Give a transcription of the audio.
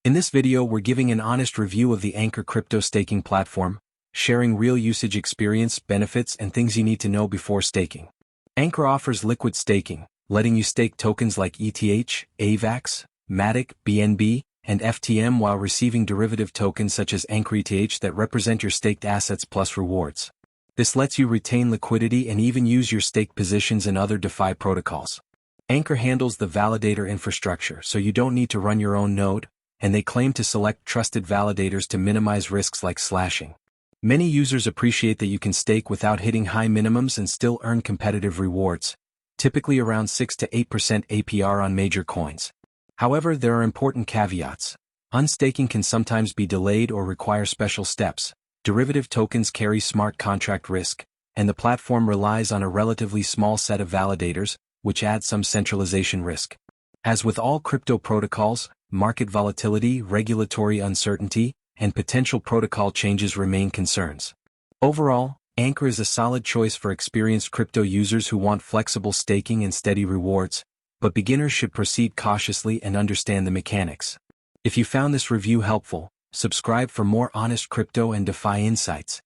In this video we're giving an honest review of the Ankr crypto staking platform, sharing real usage experience, benefits and things you need to know before staking. Ankr offers liquid staking, letting you stake tokens like ETH, AVAX, Matic, BNB, and FTM while receiving derivative tokens such as Ankr ETH that represent your staked assets plus rewards. This lets you retain liquidity and even use your staked positions in other DeFi protocols. Ankr handles the validator infrastructure, so you don't need to run your own node, and they claim to select trusted validators to minimize risks like slashing. Many users appreciate that you can stake without hitting high minimums and still earn competitive rewards, typically around 6 to 8% APR on major coins. However, there are important caveats. Unstaking can sometimes be delayed or require special steps. Derivative tokens carry smart contract risk, and the platform relies on a relatively small set of validators, which adds some centralization risk. As with all crypto protocols, market volatility, regulatory uncertainty, and potential protocol changes remain concerns. Overall, Ankr is a solid choice for experienced crypto users who want flexible staking and steady rewards, but beginners should proceed cautiously and understand the mechanics. If you found this review helpful, subscribe for more honest crypto and DeFi insights.